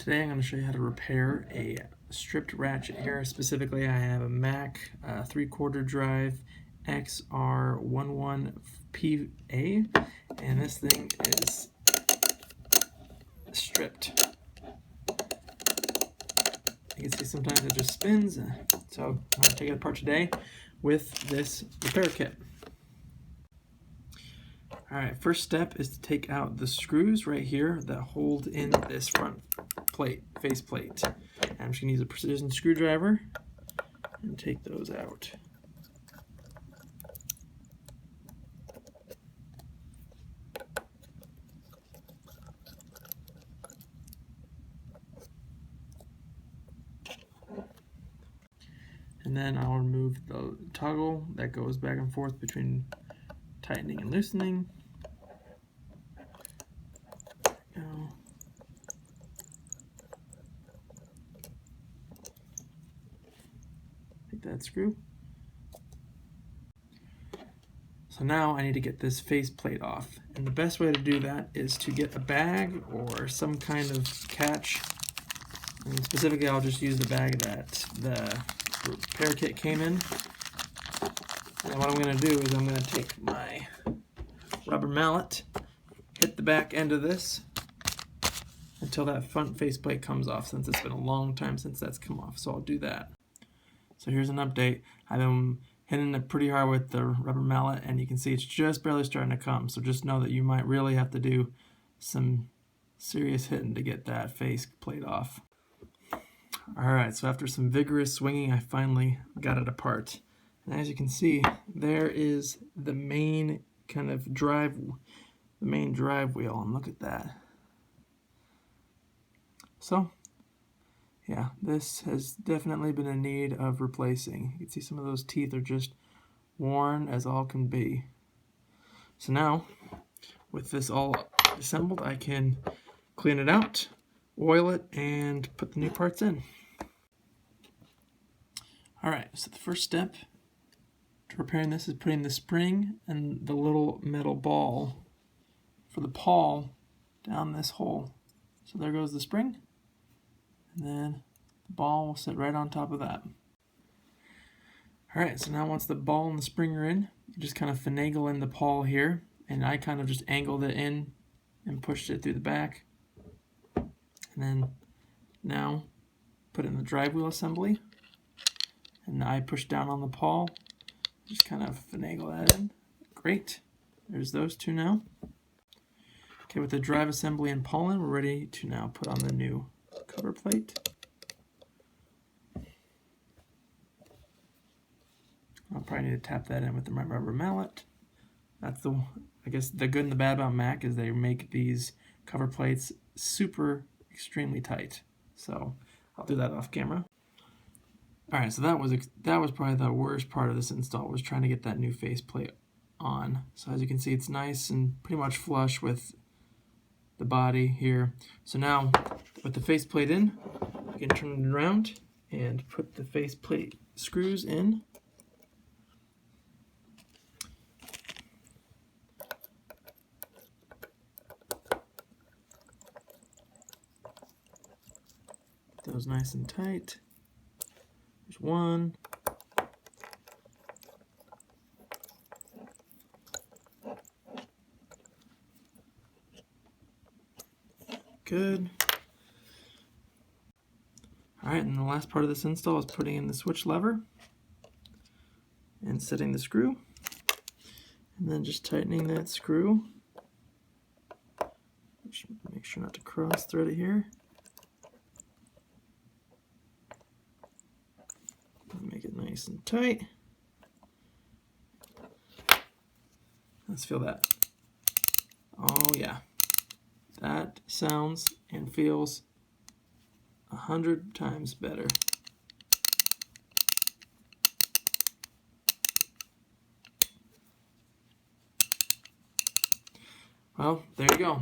Today I'm going to show you how to repair a stripped ratchet here. Specifically, I have a Mac 3/4 drive XR11PA, and this thing is stripped. You can see sometimes it just spins, so I'm going to take it apart today with this repair kit. Alright, first step is to take out the screws right here that hold in this front plate, face plate. And I'm just going to use a precision screwdriver and take those out. And then I'll remove the toggle that goes back and forth between tightening and loosening. Take that screw. So now I need to get this face plate off. And the best way to do that is to get a bag or some kind of catch. And specifically, I'll just use the bag that the repair kit came in. And what I'm going to do is I'm going to take my rubber mallet, hit the back end of this until that front faceplate comes off, since it's been a long time since that's come off. So I'll do that. So here's an update. I've been hitting it pretty hard with the rubber mallet, and you can see it's just barely starting to come. So just know that you might really have to do some serious hitting to get that faceplate off. Alright, so after some vigorous swinging, I finally got it apart. And as you can see, there is the main kind of drive wheel, and look at that. So, yeah, this has definitely been in need of replacing. You can see some of those teeth are just worn as all can be. So now, with this all assembled, I can clean it out, oil it, and put the new parts in. Alright, so the first step to repairing this is putting the spring and the little metal ball for the pawl down this hole. So there goes the spring, and then the ball will sit right on top of that. Alright, so now once the ball and the spring are in, you just kind of finagle in the pawl here, and I kind of just angled it in and pushed it through the back. And then now put in the drive wheel assembly, and I push down on the pawl, just kind of finagle that in. Great, there's those two now. Okay, with the drive assembly and pawl in, we're ready to now put on the new cover plate. I'll probably need to tap that in with my rubber mallet. That's I guess the good and the bad about Mac is they make these cover plates extremely tight. So I'll do that off camera. Alright, so that was probably the worst part of this install, was trying to get that new faceplate on. So as you can see, it's nice and pretty much flush with the body here. So now, with the faceplate in, I can turn it around and put the faceplate screws in. Get those nice and tight. There's one. Good. Alright, and the last part of this install is putting in the switch lever and setting the screw, and then just tightening that screw. Make sure not to cross thread it here. Make it nice and tight. Let's feel that. Oh yeah. That sounds and feels 100 times better. Well, there you go.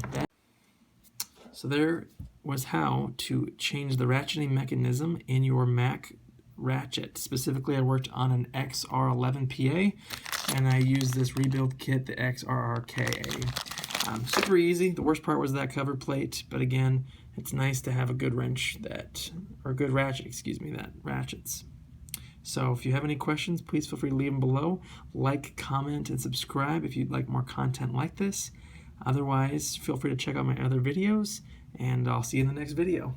So there was how to change the ratcheting mechanism in your Mac Ratchet. Specifically, I worked on an XR11PA, and I used this rebuild kit, the XRRKA. Super easy. The worst part was that cover plate, but again, it's nice to have a good wrench or a good ratchet, that ratchets. So if you have any questions, please feel free to leave them below. Like, comment, and subscribe if you'd like more content like this. Otherwise, feel free to check out my other videos, and I'll see you in the next video.